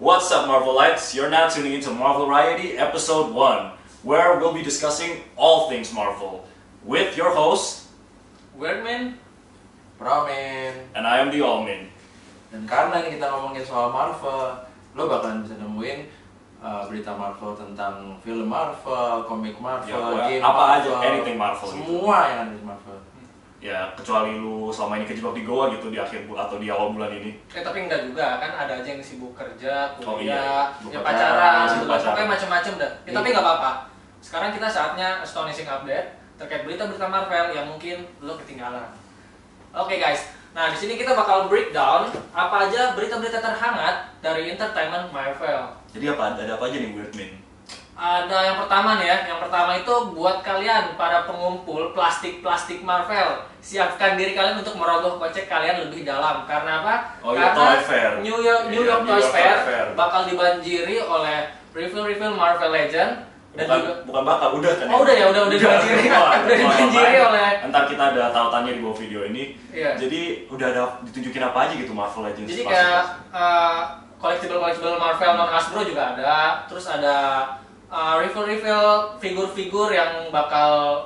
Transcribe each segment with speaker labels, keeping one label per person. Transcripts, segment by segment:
Speaker 1: What's up, Marvelites? You're now tuning into Marvel Variety Episode 1, where we'll be discussing all things Marvel, with your host,
Speaker 2: Weirdman,
Speaker 3: Ramen.
Speaker 1: and I am the Allmin.
Speaker 3: Dan karena ini kita ngomongin soal Marvel, lo bakalan bisa nemuin berita Marvel tentang film Marvel, komik Marvel,
Speaker 1: Ya,
Speaker 3: game
Speaker 1: apa
Speaker 3: Marvel,
Speaker 1: aja, anything Marvel gitu.
Speaker 3: semua yang ada di Marvel.
Speaker 1: Ya, kecuali lu selama ini kejebak di Goa gitu di akhir atau di awal bulan ini.
Speaker 2: tapi enggak juga kan ada aja yang sibuk kerja,
Speaker 1: Oh,
Speaker 2: kuliah,
Speaker 3: iya.
Speaker 2: ya
Speaker 3: Sibuk
Speaker 2: pacaran,
Speaker 3: pacaran,
Speaker 2: gitu
Speaker 1: sibuk
Speaker 2: lah.
Speaker 1: pacaran.
Speaker 2: Pokoknya macam-macam dah. Ya,
Speaker 3: Iya.
Speaker 2: tapi nggak apa-apa. Sekarang kita saatnya astonishing update terkait berita-berita Marvel yang mungkin lo ketinggalan. Oke guys, nah di sini kita bakal breakdown apa aja berita-berita terhangat dari entertainment Marvel.
Speaker 1: Jadi ada apa aja nih Weirdman?
Speaker 2: Ada yang pertama nih ya, yang pertama itu buat kalian para pengumpul plastik-plastik Marvel, siapkan diri kalian untuk merogoh kocek kalian lebih dalam. Karena apa?
Speaker 1: Oh iya,
Speaker 2: Karena
Speaker 1: Toy Fair.
Speaker 2: New York
Speaker 1: Iya,
Speaker 2: Toy Fair
Speaker 1: Fair.
Speaker 2: bakal dibanjiri oleh review-review Marvel Legend dan juga
Speaker 1: Bukan bakal, udah kan?
Speaker 2: Oh, udah ya, udah dibanjiri. Udah dibanjiri oleh.
Speaker 1: Ntar kita ada tautannya di bawah video ini.
Speaker 2: Iya.
Speaker 1: Jadi udah ada ditunjukin apa aja gitu Marvel Legends.
Speaker 2: Jadi
Speaker 1: pas-
Speaker 2: kayak collectible Marvel non Hasbro juga ada. Terus ada reveal figur-figur yang bakal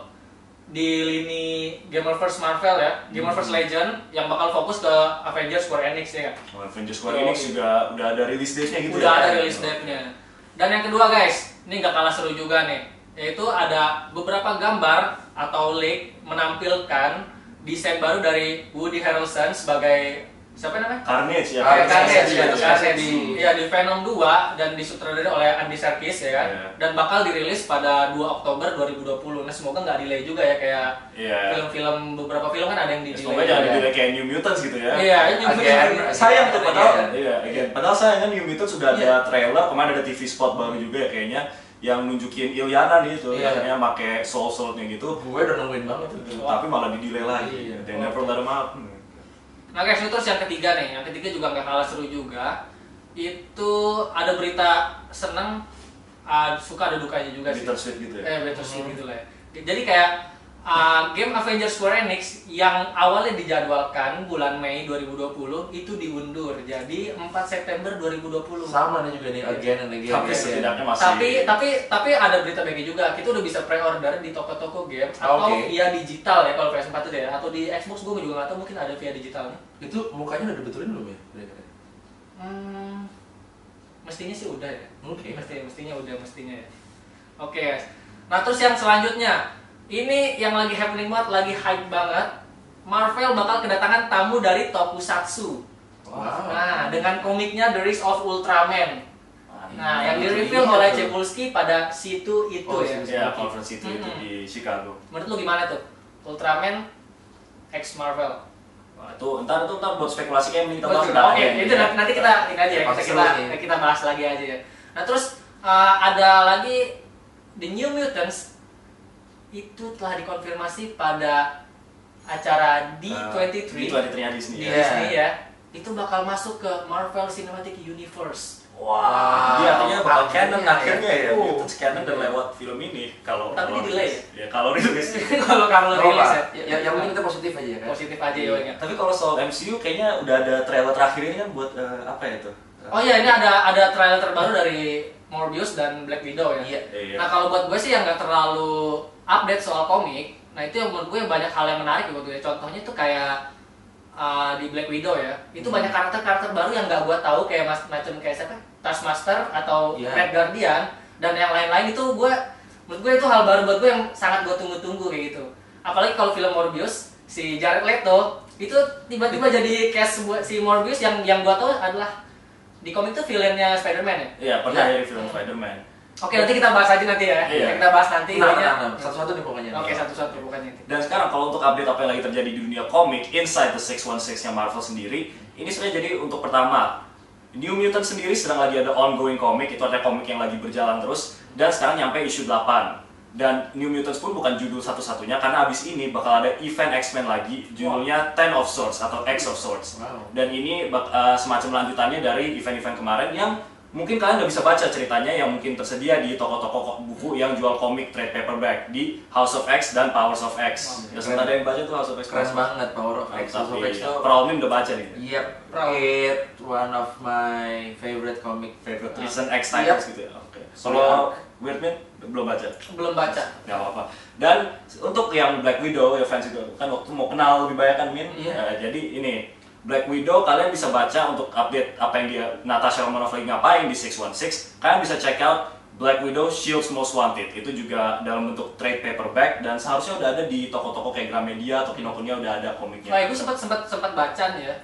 Speaker 2: di lini Gamerverse Marvel ya, Gamerverse Legend yang bakal fokus ke Avengers Square Enix ya kan.
Speaker 1: Oh, Avengers Square Enix juga udah ada release date-nya gitu
Speaker 2: Udah
Speaker 1: ya?
Speaker 2: ada release date-nya. Dan yang kedua guys, ini gak kalah seru juga nih, yaitu ada beberapa gambar atau leak menampilkan desain baru dari Woody Harrelson sebagai siapa namanya?
Speaker 1: Carnage ya.
Speaker 2: Carnage ya,
Speaker 1: Carnage.
Speaker 2: Carnage di Venom 2 dan disutradarai oleh Andy Serkis ya kan.
Speaker 1: Iya.
Speaker 2: Dan bakal dirilis pada 2 Oktober 2020. Nah, semoga nggak delay juga ya kayak
Speaker 1: Iya.
Speaker 2: film-film beberapa film kan ada yang di delay.
Speaker 1: Semoga jangan di-delay kayak New Mutants gitu ya.
Speaker 2: Iya, ini
Speaker 3: Again,
Speaker 1: Sayang tuh padahal.
Speaker 3: Iya.
Speaker 1: Iya, again. Padahal sayang kan New Mutants sudah ada
Speaker 2: Iya.
Speaker 1: trailer, kemarin ada TV spot baru juga ya kayaknya yang nunjukin Ilyana nih tuh,
Speaker 3: Iya.
Speaker 1: katanya pakai soul-soulnya gitu.
Speaker 3: Gue udah nungguin banget tuh.
Speaker 1: Tapi malah di-delay lagi.
Speaker 3: Iya.
Speaker 1: They never let them out.
Speaker 2: Nah guys, ini terus yang ketiga nih, yang ketiga juga nggak kalah seru juga. Itu ada berita seneng, suka ada dukanya juga sih.
Speaker 1: Bittersweet gitu ya.
Speaker 2: Bittersweet gitu lah ya. Jadi kayak game Avengers Square Enix yang awalnya dijadwalkan bulan Mei 2020 itu diundur jadi 4 September 2020.
Speaker 3: Sama nih juga nih, again and again.
Speaker 1: Tapi
Speaker 3: again.
Speaker 1: setidaknya masih
Speaker 2: Tapi ada berita baiknya juga. Kita udah bisa pre-order di toko-toko game atau
Speaker 3: Oke.
Speaker 2: via digital ya kalau PS4 itu ya, atau di Xbox gue juga nggak tahu, mungkin ada via digitalnya.
Speaker 3: Itu mukanya udah dibetulin belum ya?
Speaker 2: Mestinya sih udah ya.
Speaker 3: Oke.
Speaker 2: Mestinya ya. Oke guys. Nah terus yang selanjutnya, ini yang lagi happening banget, lagi hype banget. Marvel bakal kedatangan tamu dari Tokusatsu.
Speaker 3: Wow.
Speaker 2: Nah, dengan komiknya The Rise of Ultraman. Nah, yang di-reveal
Speaker 3: Iya
Speaker 2: oleh
Speaker 3: tuh.
Speaker 2: Cepulski pada situ itu
Speaker 3: Oh,
Speaker 2: ya.
Speaker 1: Ya, conference itu di Chicago.
Speaker 2: Menurut lu gimana tuh? Ultraman X Marvel.
Speaker 1: Wah, itu ntar buat spekulasi kayak ini kita bahas
Speaker 2: Oke,
Speaker 1: ntar aja.
Speaker 2: itu nanti kita ini aja ya,
Speaker 3: Pasti
Speaker 2: kita
Speaker 3: seru sih.
Speaker 2: kita bahas lagi aja ya. Nah, terus ada lagi The New Mutants itu telah dikonfirmasi pada acara D23
Speaker 1: D23 Disney.
Speaker 2: di
Speaker 1: ya.
Speaker 2: Disney ya. Itu bakal masuk ke Marvel Cinematic Universe.
Speaker 1: Wah, dia artinya bakal
Speaker 3: Akhirnya
Speaker 1: canon
Speaker 3: ya.
Speaker 1: akhirnya ya.
Speaker 2: Oh.
Speaker 1: Mutants canon dan lewat film ini kalau
Speaker 2: Tapi
Speaker 1: kalau
Speaker 2: di-delay
Speaker 1: rilis. Ya kalau rilis.
Speaker 2: kalau
Speaker 3: Oh,
Speaker 2: rilis
Speaker 3: Pak.
Speaker 2: ya.
Speaker 3: Yang penting kita positif aja ya kan.
Speaker 2: Positif aja ya. Weng.
Speaker 1: Tapi kalau soal MCU kayaknya udah ada trailer terakhir ini kan buat apa ya itu?
Speaker 2: Oh iya, ini ada trailer terbaru dari Morbius dan Black Widow ya.
Speaker 1: Iya.
Speaker 2: Nah kalau buat gue sih yang nggak terlalu update soal komik, nah itu yang menurut gue banyak hal yang menarik buat gue. Contohnya tuh kayak di Black Widow ya, itu banyak karakter-karakter baru yang nggak gue tahu kayak macam kayak siapa, Taskmaster atau
Speaker 3: Iya.
Speaker 2: Red Guardian dan yang lain-lain itu menurut gue itu hal baru buat gue yang sangat gue tunggu-tunggu kayak gitu. Apalagi kalau film Morbius si Jared Leto itu tiba-tiba jadi kayak si Morbius yang gue tahu adalah di komik itu villainnya Spider-Man ya.
Speaker 1: Iya, pernah
Speaker 3: Iya.
Speaker 1: dari film Spider-Man.
Speaker 2: Oke, nanti kita bahas aja nanti ya.
Speaker 1: Iya.
Speaker 2: Kita bahas nanti intinya.
Speaker 3: Satu-satu nih pokoknya.
Speaker 2: Oke, satu-satu bukannya.
Speaker 1: Dan sekarang kalau untuk update apa yang lagi terjadi di dunia komik Inside the 616 yang Marvel sendiri, ini sebenarnya jadi untuk pertama New Mutants sendiri sedang lagi ada ongoing komik, itu ada komik yang lagi berjalan terus dan sekarang nyampe issue 8. Dan New Mutants pun bukan judul satu-satunya karena abis ini bakal ada event X-Men lagi judulnya Ten of Swords atau X of Swords.
Speaker 3: Wow.
Speaker 1: Dan ini semacam lanjutannya dari event-event kemarin yang mungkin kalian nggak bisa baca ceritanya yang mungkin tersedia di toko-toko buku yang jual komik trade paperback di House of X dan Powers of X. Ya, ada yang baca tuh House of X.
Speaker 3: Keren banget Power of X. House of X tuh.
Speaker 1: Praulmin udah baca nih.
Speaker 3: Yep, it one of my favorite
Speaker 1: Favorite recent X titles gitu ya. Oke. Kalau Weirdman belum baca.
Speaker 2: Belum baca.
Speaker 1: Nggak apa-apa. Dan untuk yang Black Widow ya fans itu kan waktu mau kenal lebih banyak kan Min. Jadi ini Black Widow kalian bisa baca untuk update apa yang dia Natasha Romanoff lagi ngapain di 616. Kalian bisa check out Black Widow Shields Most Wanted. Itu juga dalam bentuk trade paperback dan seharusnya udah ada di toko-toko kayak Gramedia atau Kinokuniya udah ada komiknya.
Speaker 2: Nah, gue sempat baca nih ya.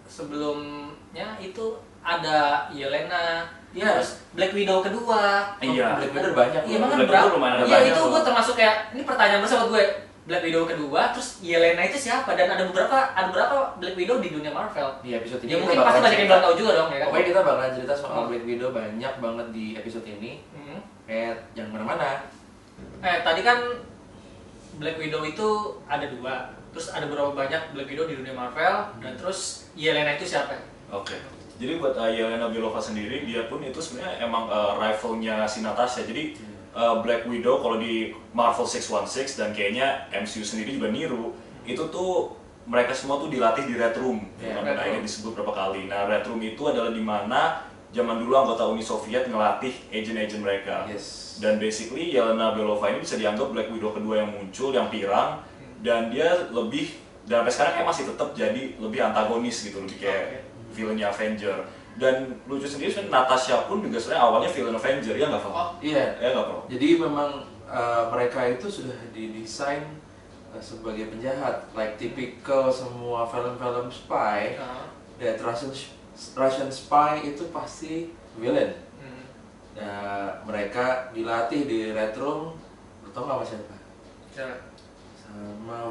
Speaker 2: Sebelumnya itu ada Yelena, terus Black Widow kedua.
Speaker 1: Iya.
Speaker 3: Black Widow banyak.
Speaker 2: Iya, emang
Speaker 1: Black
Speaker 2: berapa?
Speaker 1: Widow lumayan ada
Speaker 2: Iya,
Speaker 1: banyak
Speaker 2: itu
Speaker 1: loh.
Speaker 2: gue termasuk kayak ini pertanyaan bersama gue. Black Widow kedua, terus Yelena itu siapa? Dan ada beberapa Black Widow di dunia Marvel.
Speaker 3: Di episode ini
Speaker 2: Ya
Speaker 3: kita
Speaker 2: mungkin pasti
Speaker 3: bakalan
Speaker 2: banyak yang
Speaker 3: cerita.
Speaker 2: belum tahu juga dong ya kan.
Speaker 3: Pokoknya kita bakalan cerita soal Black Widow banyak banget di episode ini. Kayak yang mana-mana.
Speaker 2: Tadi kan Black Widow itu ada 2. Terus ada berapa banyak Black Widow di dunia Marvel dan terus Yelena itu siapa?
Speaker 1: Oke. Jadi buat Yelena Belova sendiri, dia pun itu sebenarnya emang rivalnya si Natasha. Jadi Black Widow kalau di Marvel 616 dan kayaknya MCU sendiri juga niru, itu tuh mereka semua tuh dilatih di Red Room.
Speaker 2: Red
Speaker 1: Ini disebut berapa kali. Nah, Red Room itu adalah di mana zaman dulu anggota Uni Soviet ngelatih agent-agent mereka.
Speaker 3: Yes.
Speaker 1: Dan basically Yelena Belova ini bisa dianggap Black Widow kedua yang muncul, yang pirang, dan dia lebih, dan sampai sekarang kayak masih tetap jadi lebih antagonis gitu, lebih kayak villainnya Avenger. Dan lucu sendiri sebenarnya Natasha pun juga sebenarnya awalnya villain Avenger, ya nggak Pak?
Speaker 3: Iya.
Speaker 1: Ya nggak Pak?
Speaker 3: Jadi memang mereka itu sudah didesain sebagai penjahat, like typical semua film-film spy. Dan Russian spy itu pasti villain. Nah, mereka dilatih di Red Room, lo tau nggak sama siapa? Sama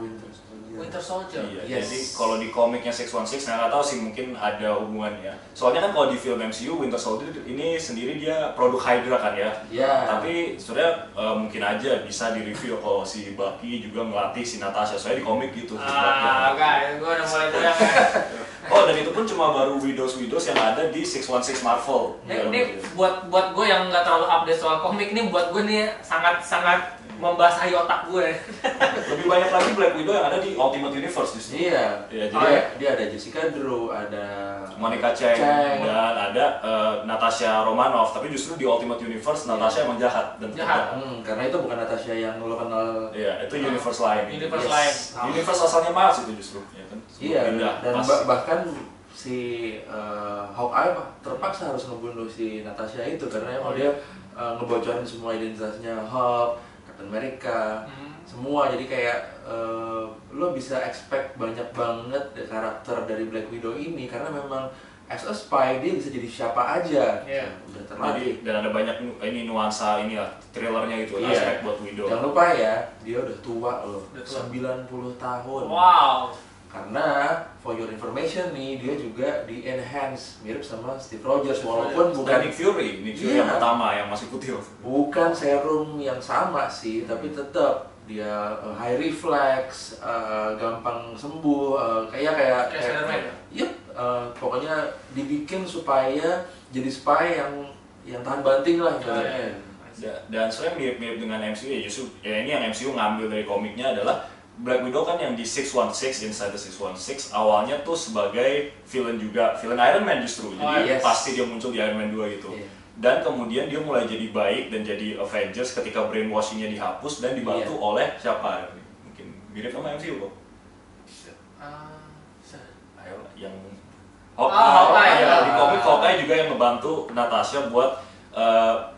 Speaker 2: Winter Soldier.
Speaker 1: Iya,
Speaker 3: Yes.
Speaker 1: jadi kalau di komiknya 616, nah nggak tahu sih mungkin ada hubungannya. Soalnya kan kalau di film MCU, Winter Soldier ini sendiri dia produk Hydra kan ya.
Speaker 3: Iya.
Speaker 1: Tapi sebenarnya mungkin aja bisa di-review kalau si Bucky juga ngelatih si Natasha. Soalnya di komik gitu. si Bucky.
Speaker 2: Guys, gue udah mulai goyang ya.
Speaker 1: Oh, dan itu pun cuma baru Widows yang ada di 616 Marvel.
Speaker 2: Ini buat gue yang nggak terlalu update soal komik, ini buat gue nih sangat membasahi otak gue.
Speaker 1: Lebih banyak lagi Black Widow yang ada di Ultimate Universe justru.
Speaker 3: Iya.
Speaker 1: Iya,
Speaker 3: Oh,
Speaker 1: jadi
Speaker 3: ya, dia ada Jessica Drew, ada
Speaker 1: Monica Cheng, dan ada Natasha Romanoff. Tapi justru di Ultimate Universe Natasha emang jahat dan
Speaker 2: Jahat.
Speaker 3: Karena itu bukan Natasha yang lo kenal.
Speaker 1: Iya, itu universe lain.
Speaker 2: Universe
Speaker 3: Yes.
Speaker 2: lain.
Speaker 1: Universe asalnya Mars itu justru, ya kan?
Speaker 3: Iya.
Speaker 1: Pindah,
Speaker 3: Dan
Speaker 1: pas.
Speaker 3: bahkan si Hawkeye terpaksa harus ngebunuh si Natasha itu karena emang dia ngebocorin semua identitasnya Hulk, Captain America, semua. Jadi kayak lo bisa expect banyak banget karakter dari Black Widow ini karena memang as a spy dia bisa jadi siapa aja.
Speaker 2: Iya.
Speaker 3: Udah
Speaker 1: Jadi,
Speaker 3: terlatih.
Speaker 1: dan ada banyak ini nuansa ini lah, thrillernya itu,
Speaker 3: Iya.
Speaker 1: aspek buat Widow.
Speaker 3: Jangan lupa ya, dia udah tua loh,
Speaker 2: Udah tua.
Speaker 3: 90 tahun.
Speaker 2: Wow.
Speaker 3: Karena for your information nih, dia juga di enhance mirip sama Steve Rogers walaupun
Speaker 1: Bukan
Speaker 3: bukan
Speaker 1: Nick Fury
Speaker 3: Iya.
Speaker 1: yang pertama yang masih putih.
Speaker 3: bukan serum yang sama sih, tapi tetap dia high reflex, gampang sembuh, kayak
Speaker 2: Spider-Man ya?
Speaker 3: Yup, pokoknya dibikin supaya jadi spy yang tahan banting lah ibaratnya.
Speaker 1: Dan sebenarnya mirip-mirip dengan MCU ya, justru ya ini yang MCU ngambil dari komiknya adalah Black Widow kan yang di 616, Inside the 616 awalnya tuh sebagai villain juga, villain Iron Man justru. Jadi
Speaker 3: yes.
Speaker 1: pasti dia muncul di Iron Man 2 gitu.
Speaker 3: Iya.
Speaker 1: Dan kemudian dia mulai jadi baik dan jadi Avengers ketika brainwashing-nya dihapus dan dibantu oleh siapa? Mungkin mirip sama MCU kok. Ayo yang
Speaker 2: Hawkeye.
Speaker 1: Ya, di komik Hawkeye juga yang ngebantu Natasha buat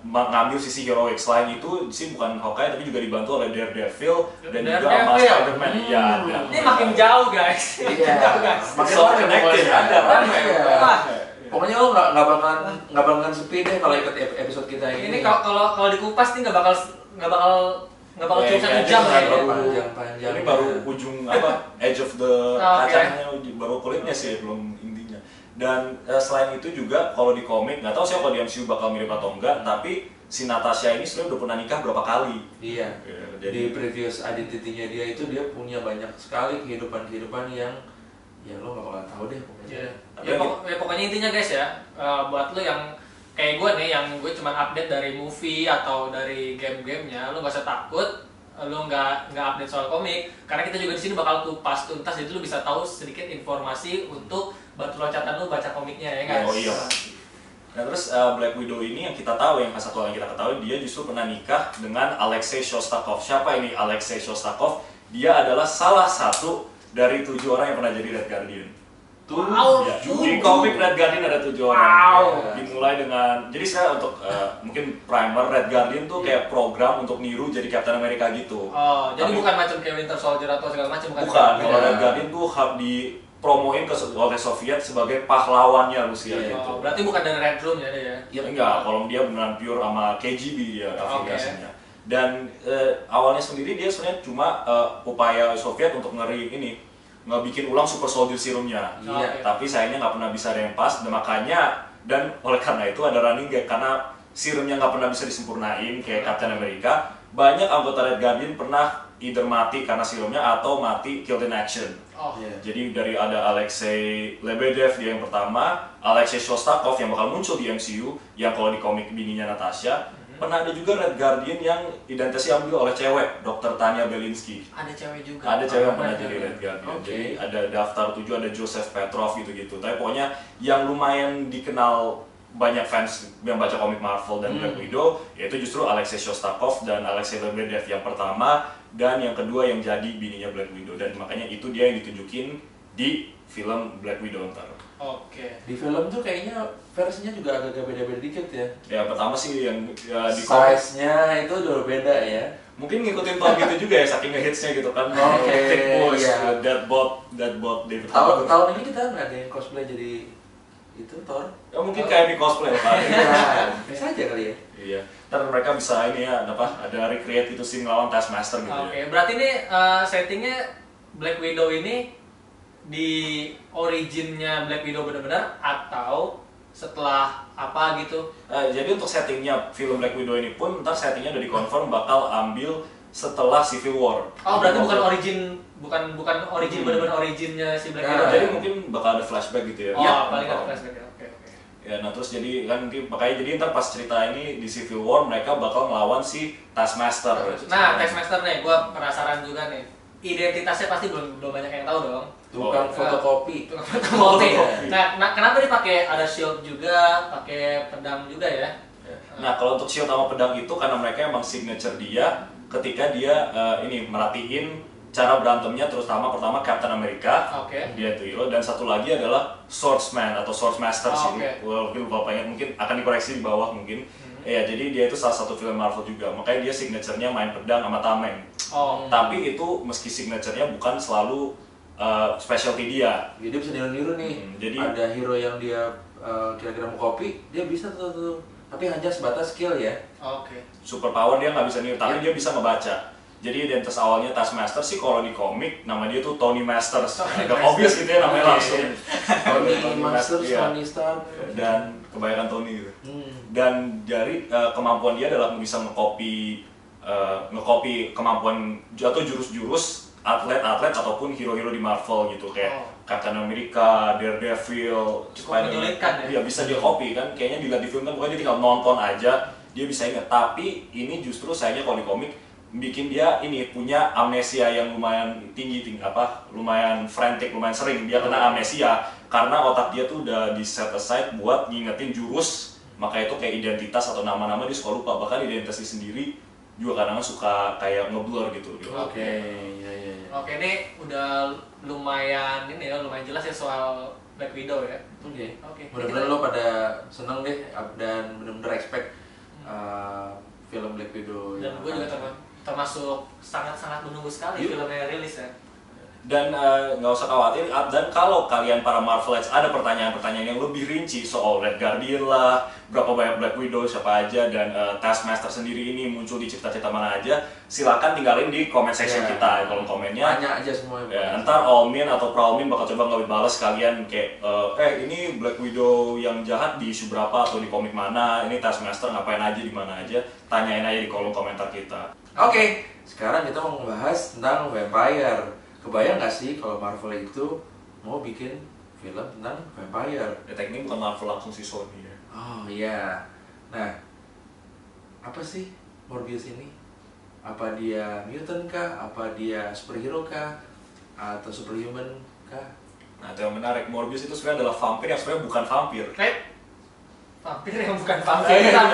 Speaker 1: ngambil sisi heroic. Selain itu sih bukan Hawkeye tapi juga dibantu oleh Daredevil dan juga sama
Speaker 2: Daredevil.
Speaker 1: Spider-Man. Iya.
Speaker 2: Ini makin jauh guys.
Speaker 3: Iya.
Speaker 2: Jauh, guys.
Speaker 3: Makin
Speaker 1: So
Speaker 3: rame
Speaker 1: connected,
Speaker 3: pokoknya.
Speaker 1: ada rame.
Speaker 3: Iya.
Speaker 2: Wah.
Speaker 3: Pokoknya lo nggak bakalan sepi deh kalau ikut episode kita ini.
Speaker 2: Ini kalau dikupas nih nggak bakal cukup 1 jam
Speaker 1: Iya,
Speaker 2: ya.
Speaker 1: baru-
Speaker 3: Panjang-panjang.
Speaker 1: Ini baru ujung edge of the
Speaker 2: Oke.
Speaker 1: kacangnya, baru kulitnya sih belum intinya. Dan selain itu juga kalau di komik nggak tahu sih kalau di MCU bakal mirip atau enggak, tapi si Natasha ini sebenarnya udah pernah nikah berapa kali.
Speaker 3: Iya.
Speaker 1: Ya,
Speaker 3: Jadi previous identity-nya dia itu dia punya banyak sekali kehidupan yang ya lo nggak bakal tahu deh pokoknya.
Speaker 2: Iya.
Speaker 1: Tapi
Speaker 2: Ya, pokoknya intinya guys ya, buat lo yang kayak gue nih yang gue cuma update dari movie atau dari game-gamenya, lu gak usah takut lu nggak update soal komik, karena kita juga di sini bakal kupas tuntas, jadi lu bisa tahu sedikit informasi untuk batu loncatan lu baca komiknya, ya nggak?
Speaker 1: Oh iya. Nah terus Black Widow ini yang kita tahu, yang satu yang kita ketahui, dia justru pernah nikah dengan Alexei Shostakov. Siapa ini Alexei Shostakov? Dia adalah salah satu dari 7 orang yang pernah jadi Red Guardian.
Speaker 2: Wow,
Speaker 1: Ya, di komik Red Guardian ada 7 orang.
Speaker 2: Wow.
Speaker 1: Dimulai dengan, jadi saya untuk mungkin primer, Red Guardian tuh kayak program untuk niru jadi Captain America gitu.
Speaker 2: Oh, jadi bukan macam kayak Winter Soldier atau segala macam, bukan?
Speaker 1: Bukan, kalau Red Guardian tuh dipromoin oleh Soviet sebagai pahlawannya Rusia gitu.
Speaker 2: Oh, berarti bukan dari Red Room ya dia?
Speaker 1: Ya enggak, kalau dia beneran pure sama KGB dia afiliasinya. Dan awalnya sendiri dia sebenarnya cuma upaya Soviet untuk ngebikin ulang super soldier serumnya.
Speaker 2: Iya.
Speaker 1: Tapi sayangnya nggak pernah bisa ada yang pas, dan oleh karena itu ada running gag, karena serumnya nggak pernah bisa disempurnain kayak Captain America. Banyak anggota Red Guardian pernah either mati karena serumnya atau mati killed in action.
Speaker 2: Oh.
Speaker 3: Iya.
Speaker 1: Jadi dari ada Alexei Lebedev dia yang pertama, Alexei Shostakov yang bakal muncul di MCU, yang kalau di komik bininya Natasha. Pernah ada juga Red Guardian yang identitasnya ambil oleh cewek, Dr. Tanya Belinsky.
Speaker 2: Ada cewek juga.
Speaker 1: Ada cewek yang pernah jadi Red Guardian.
Speaker 3: Oke.
Speaker 1: Jadi ada daftar 7, ada Joseph Petrov gitu-gitu. Tapi pokoknya yang lumayan dikenal banyak fans yang baca komik Marvel dan Black Widow, yaitu justru Alexei Shostakov dan Alexei Lebedev yang pertama, dan yang kedua yang jadi bininya Black Widow. Dan makanya itu dia yang ditunjukin di film Black Widow ntar.
Speaker 2: Oke.
Speaker 3: Di film tuh kayaknya versinya juga agak beda-beda dikit ya.
Speaker 1: Ya pertama sih yang di komik
Speaker 3: Size-nya itu udah beda ya.
Speaker 1: mungkin ngikutin tahun gitu juga ya, saking ngehitsnya gitu kan.
Speaker 3: Oke,
Speaker 1: Thick Boys,
Speaker 3: iya.
Speaker 1: Deadbot, David Harbour.
Speaker 3: Tahun ini kita nggak ada yang cosplay jadi itu Thor.
Speaker 1: Ya mungkin kayak di cosplay Pak.
Speaker 3: Iya, bisa aja kali ya.
Speaker 1: Iya. Ntar mereka bisa ini ya, ada recreate itu scene lawan Taskmaster gitu
Speaker 2: Oke,
Speaker 1: ya.
Speaker 2: berarti ini settingnya Black Widow ini di originnya Black Widow benar-benar atau setelah apa gitu?
Speaker 1: Jadi untuk settingnya film Black Widow ini pun ntar settingnya udah dikonfirm bakal ambil setelah Civil War.
Speaker 2: Oh, berarti bukan origin benar-benar originnya si Black Widow.
Speaker 1: Jadi mungkin bakal ada flashback gitu ya.
Speaker 2: Oh,
Speaker 1: Ya,
Speaker 2: paling ada flashback ya. Oke.
Speaker 1: Ya, nah terus jadi kan mungkin makanya jadi ntar pas cerita ini di Civil War mereka bakal ngelawan si Taskmaster.
Speaker 2: Nah, Taskmaster nih, gue penasaran juga nih. Identitasnya pasti belum banyak yang tahu dong.
Speaker 3: Tukang fotokopi.
Speaker 2: Fotokopi. Nah, kenapa dia pakai ada shield juga, pakai pedang juga ya?
Speaker 1: Nah kalau untuk shield sama pedang itu karena mereka emang signature dia ketika dia merhatiin cara berantemnya, terutama pertama Captain America, dia itu hero, dan satu lagi adalah Swordsman atau Swordsmaster sih, mungkin lupa ingat, mungkin akan dikoreksi di bawah mungkin. Ya jadi dia itu salah satu film Marvel juga, makanya dia signaturenya main pedang sama tameng. Tapi itu meski signaturenya bukan selalu specialty dia.
Speaker 3: Jadi bisa niru-niru nih.
Speaker 1: Jadi
Speaker 3: ada hero yang dia kira-kira mau copy, dia bisa tuh. Tapi hanya sebatas skill ya.
Speaker 1: Super power dia nggak bisa niru, tapi dia bisa ngebaca. Jadi identitas awalnya Taskmaster sih kalau di komik nama dia tuh Tony Masters. Agak obvious gitu ya namanya langsung.
Speaker 3: Tony Masters,
Speaker 1: iya.
Speaker 3: Tony Stark.
Speaker 1: Dan kebanyakan Tony gitu. Dan dari kemampuan dia adalah bisa ngekopi kemampuan atau jurus-jurus atlet-atlet ataupun hero-hero di Marvel gitu kayak Captain America, Daredevil, Spider-Man. Dia bisa dia copy kan, kayaknya dilihat di film kan pokoknya dia tinggal nonton aja dia bisa ingat. Tapi ini justru sayangnya kalau di komik bikin dia punya amnesia yang lumayan tinggi lumayan frantic, lumayan sering dia kena amnesia karena otak dia tuh udah di set aside buat ngingetin jurus, maka itu kayak identitas atau nama-nama dia suka lupa, bahkan identitasnya sendiri juga kadang suka kayak ngeblur gitu.
Speaker 3: Oke,
Speaker 2: ini udah lumayan jelas ya soal Black Widow ya.
Speaker 3: Oke. Bener-bener lo pada seneng deh dan bener-bener expect film Black Widow.
Speaker 2: Dan gue juga termasuk sangat-sangat menunggu sekali filmnya rilis ya.
Speaker 1: Dan nggak usah khawatir, dan kalau kalian para Marvelites ada pertanyaan-pertanyaan yang lebih rinci soal Red Guardian lah, berapa banyak Black Widow, siapa aja, dan Taskmaster sendiri ini muncul di cerita-cerita mana aja, silakan tinggalin di comment section kita, kolom komennya.
Speaker 3: Tanya aja semuanya.
Speaker 1: Ntar Almin atau Pralmin bakal coba nggak balas kalian kayak, ini Black Widow yang jahat di isu berapa atau di komik mana, ini Taskmaster ngapain aja di mana aja, tanyain aja di kolom komentar kita.
Speaker 3: Oke, sekarang kita mau membahas tentang vampire. Kebayang nggak sih kalau Marvel itu mau bikin film tentang vampire?
Speaker 1: Ya teknik bukan Marvel langsung si Sony ya.
Speaker 3: Oh iya. Nah, apa sih Morbius ini? Apa dia mutant kah? Apa dia superhero kah? Atau superhuman kah?
Speaker 1: Nah, itu yang menarik. Morbius itu sebenarnya adalah vampir yang sebenarnya bukan vampir.
Speaker 2: Vampir yang bukan vampir. Tam.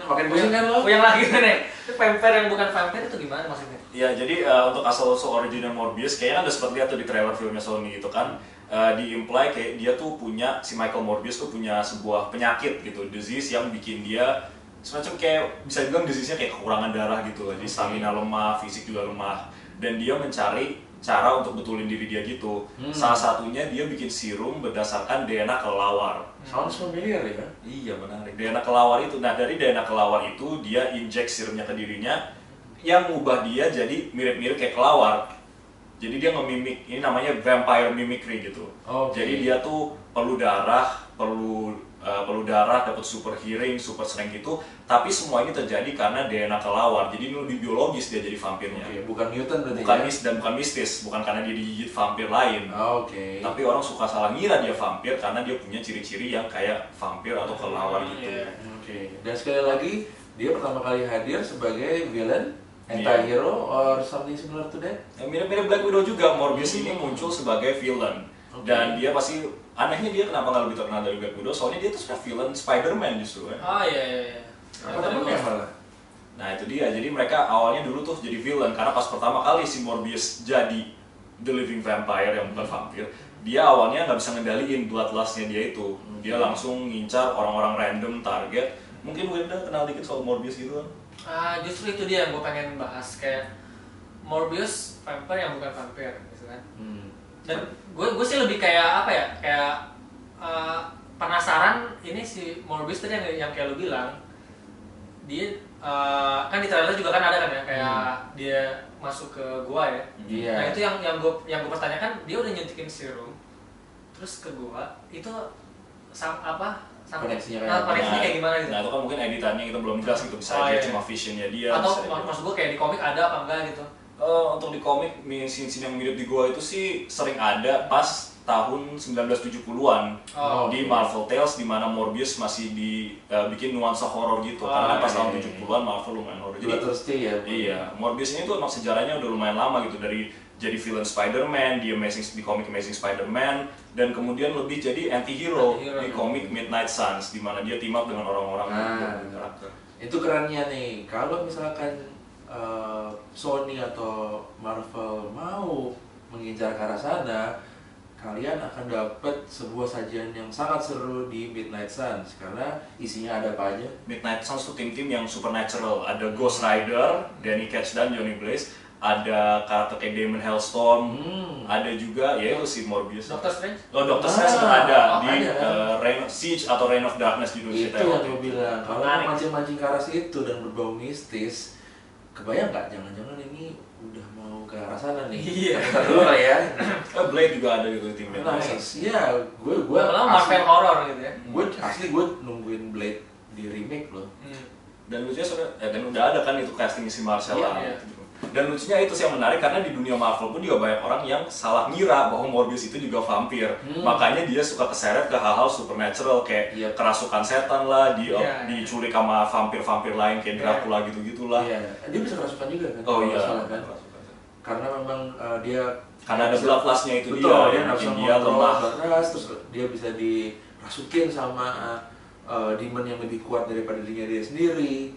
Speaker 3: Makin pusing kan lo?
Speaker 2: Yang lagi nih. Itu vampir yang bukan vampir itu gimana maksudnya?
Speaker 1: Ya, jadi untuk asal-usul original Morbius, kayaknya ada sempat lihat tuh di trailer filmnya Sony gitu kan, di-imply kayak dia tuh punya, si Michael Morbius tuh punya sebuah penyakit gitu, disease yang bikin dia semacam kayak, bisa dibilang disease-nya kayak kekurangan darah gitu loh, jadi stamina lemah, fisik juga lemah, dan dia mencari cara untuk betulin diri dia gitu. Salah satunya dia bikin serum berdasarkan DNA kelelawar.
Speaker 3: Sounds familiar ya?
Speaker 1: Iya, menarik. DNA kelelawar itu, nah dari DNA kelelawar itu dia injek serumnya ke dirinya yang ngubah dia jadi mirip-mirip kayak kelelawar. Jadi dia nge-mimik, ini namanya vampire mimicry gitu.
Speaker 3: Oke.
Speaker 1: Jadi dia tuh perlu darah, dapat super hearing, super strength gitu. Tapi semua ini terjadi karena DNA kelelawar. Jadi ini lebih biologis dia jadi vampirnya.
Speaker 3: Oke, bukan mutant berarti
Speaker 1: Bukan
Speaker 3: ya?
Speaker 1: dan bukan mistis, bukan karena dia digigit vampir lain.
Speaker 3: Oke.
Speaker 1: Tapi orang suka salah ngira dia vampir karena dia punya ciri-ciri yang kayak vampir atau kelelawar gitu.
Speaker 2: Iya.
Speaker 3: Oke. Dan sekali lagi, dia pertama kali hadir sebagai villain, anti-hero, or something similar to that?
Speaker 1: Mirip-mirip Black Widow juga, Morbius ini muncul sebagai villain.
Speaker 3: Oke.
Speaker 1: Dan dia pasti, anehnya dia kenapa nggak lebih terkenal dari Black Widow, soalnya dia tuh sebenarnya villain Spider-Man justru kan.
Speaker 2: Oh iya.
Speaker 3: Apa temennya malah?
Speaker 1: Nah itu dia, jadi mereka awalnya dulu tuh jadi villain karena pas pertama kali si Morbius jadi The Living Vampire yang bukan vampir, dia awalnya nggak bisa ngendaliin bloodlust-nya dia itu. Dia langsung ngincar orang-orang random target. Mungkin Winda kenal dikit soal Morbius gitu kan?
Speaker 2: Justru itu dia yang gue pengen bahas, kayak Morbius vampir yang bukan vampir gitu kan. Dan gue sih lebih kayak apa ya, kayak penasaran ini si Morbius tadi yang kayak lu bilang, dia kan di trailer juga kan ada kan ya, kayak dia masuk ke gua ya.
Speaker 3: Iya.
Speaker 2: Nah itu yang gue pertanyakan, dia udah nyuntikin serum terus ke gua, itu
Speaker 3: Koneksinya
Speaker 2: kayak gimana gitu?
Speaker 1: Nah itu kan mungkin editannya kita belum jelas gitu, bisa
Speaker 2: Oh,
Speaker 1: aja
Speaker 2: iya.
Speaker 1: cuma visionnya dia.
Speaker 2: Atau
Speaker 1: bisa aja.
Speaker 2: maksud gue kayak di komik ada apa enggak gitu?
Speaker 1: Untuk di komik, scene-scene yang mirip di gua itu sih sering ada pas tahun 1970-an
Speaker 2: Oh,
Speaker 1: di
Speaker 3: oke.
Speaker 1: Marvel Tales, di mana Morbius masih bikin nuansa horor gitu. Karena pas
Speaker 3: oke.
Speaker 1: tahun 70-an Marvel lumayan horor. Jadi
Speaker 3: Bloodthirsty ya?
Speaker 1: iya, Morbius ini tuh emang sejarahnya udah lumayan lama gitu, dari jadi villain Spider-Man, di komik Amazing Spider-Man, dan kemudian lebih jadi anti-hero di komik Midnight Suns, di mana dia team up dengan orang-orang yang karakter.
Speaker 3: Itu kerennya nih, kalau misalkan Sony atau Marvel mau mengincar ke arah sana, kalian akan dapat sebuah sajian yang sangat seru di Midnight Suns, karena isinya ada apa aja?
Speaker 1: Midnight Suns tuh tim-tim yang supernatural, ada Ghost Rider, Danny Ketch dan Johnny Blaze, ada karakter kayak Damon Hellstorm, ada juga ya itu si Morbius.
Speaker 2: Doctor Strange?
Speaker 1: Oh, Doctor Strange itu ada di
Speaker 3: ada.
Speaker 1: Siege atau Reign of Darkness judul
Speaker 3: Itu
Speaker 1: cerita
Speaker 3: yang
Speaker 1: waktu
Speaker 3: gue
Speaker 1: itu.
Speaker 3: bilang, kalau
Speaker 2: Menarik.
Speaker 3: mancing-mancing ke arah situ dan berbau mistis, kebayang nggak jangan-jangan ini udah mau ke arah sana nih?
Speaker 2: Iya.
Speaker 3: Kita dulu lah ya.
Speaker 1: Blade juga ada gitu di tim Midnight Suns.
Speaker 3: Nice. Ya, gue
Speaker 2: Malah Marvel horror gitu ya.
Speaker 3: gue nungguin Blade di remake loh.
Speaker 1: Dan lucunya sebenarnya, dan udah ada kan itu casting si Marcella.
Speaker 2: Iya.
Speaker 1: Gitu. Dan lucunya itu sih yang menarik karena di dunia Marvel pun juga banyak orang yang salah ngira bahwa Morbius itu juga vampir. Makanya dia suka keseret ke hal-hal supernatural kayak
Speaker 3: Iya.
Speaker 1: kerasukan setan lah,
Speaker 2: Iya.
Speaker 1: diculik sama vampir-vampir lain kayak Dracula gitu-gitulah.
Speaker 3: Iya, dia bisa kerasukan juga kan?
Speaker 1: Oh
Speaker 3: kalau
Speaker 1: iya.
Speaker 3: nggak salah kan? Karena memang dia
Speaker 1: Karena ada bloodlust-nya itu
Speaker 3: betul,
Speaker 1: dia
Speaker 3: dia
Speaker 1: yang
Speaker 3: nggak
Speaker 1: bikin
Speaker 3: bisa
Speaker 1: dia
Speaker 3: mengontrol
Speaker 1: lemah.
Speaker 3: batas, terus dia bisa dirasukin sama demon yang lebih kuat daripada dirinya dia sendiri.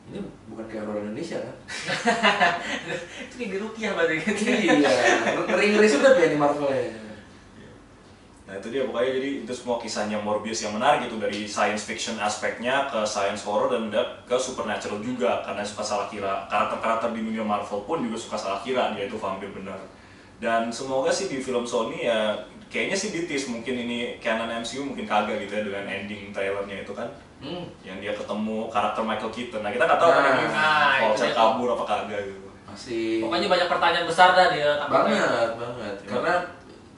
Speaker 3: Ini bukan kayak horor Indonesia kan?
Speaker 2: Itu kayak di Rukiah berarti gitu.
Speaker 3: Iya, ngeri-ngeri sudah ya di Marvel ya.
Speaker 1: Nah itu dia, pokoknya jadi itu semua kisahnya Morbius yang menarik gitu, dari science fiction aspeknya ke science horror dan ke supernatural juga, karena suka salah kira. Karakter-karakter di dunia Marvel pun juga suka salah kira dia itu vampir benar. Dan semoga sih di film Sony ya kayaknya sih ditis, mungkin ini canon MCU mungkin kagak gitu ya dengan ending trailernya itu kan. Yang dia ketemu karakter Michael Keaton. Nah kita nggak tahu kan ini kalau
Speaker 2: itu
Speaker 1: saya
Speaker 2: dia.
Speaker 1: kabur apa kagak gitu.
Speaker 3: Masih
Speaker 2: Pokoknya banyak pertanyaan besar dah dia.
Speaker 3: banget.
Speaker 1: Iya.
Speaker 3: Karena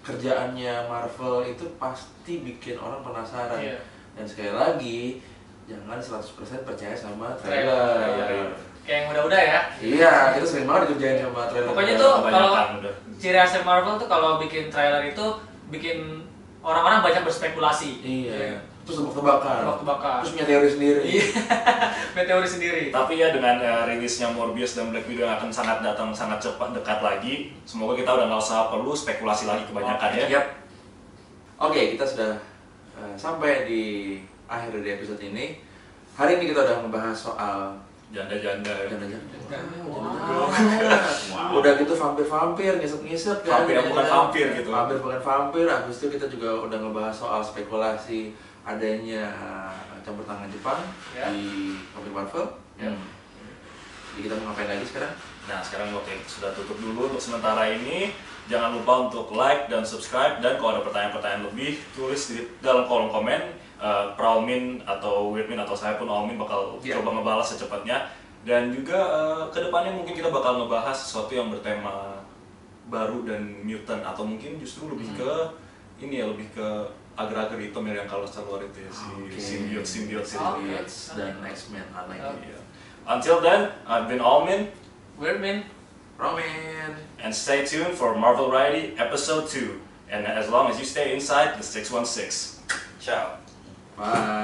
Speaker 3: kerjaannya Marvel itu pasti bikin orang penasaran.
Speaker 2: Iya.
Speaker 3: Dan sekali lagi, jangan 100% percaya sama
Speaker 2: Trailer.
Speaker 3: trailer.
Speaker 2: Kayak yang udah-udah ya.
Speaker 3: Iya, kita sering banget dikerjain sama trailer.
Speaker 2: Pokoknya tuh kalau
Speaker 1: Kebanyakan udah.
Speaker 2: ciri khas Marvel tuh kalau bikin trailer itu bikin orang-orang banyak berspekulasi.
Speaker 3: Iya. terus tebak-tebakan,
Speaker 2: Tebak-tebakan.
Speaker 3: terus punya teori sendiri.
Speaker 2: Iya, teori sendiri.
Speaker 1: Tapi ya dengan rilisnya Morbius dan Black Widow yang akan datang sangat cepat dekat lagi, semoga kita udah nggak usah perlu spekulasi lagi kebanyakan ya.
Speaker 3: Yap. Oke, kita sudah sampai di akhir dari episode ini. Hari ini kita udah membahas soal
Speaker 1: Janda-janda.
Speaker 3: Udah gitu vampir-vampir, ngisep-ngisep kan.
Speaker 1: Vampir yang bukan vampir gitu.
Speaker 3: Vampir bukan vampir. Habis itu kita juga udah ngebahas soal spekulasi adanya campur tangan Jepang di komik Marvel. Jadi kita mau ngapain lagi sekarang?
Speaker 1: Nah sekarang oke, sudah tutup dulu untuk sementara ini. Jangan lupa untuk like dan subscribe, dan kalau ada pertanyaan-pertanyaan lebih tulis di dalam kolom komen. Praumin atau Weirdmin atau saya pun Aumin bakal coba ngebalas secepatnya. Dan juga kedepannya mungkin kita bakal ngebahas sesuatu yang bertema baru dan mutant, atau mungkin justru lebih ke ini ya, lebih ke agar-agar hitam yang kalau Star Wars itu ya, simbiot
Speaker 3: dan X-Men aneh.
Speaker 1: Until then, I've been Aumin,
Speaker 2: Weirdmin,
Speaker 3: Roman,
Speaker 1: and stay tuned for Marvel Variety Episode 2. And as long as you stay inside the 616. Ciao.
Speaker 3: bye.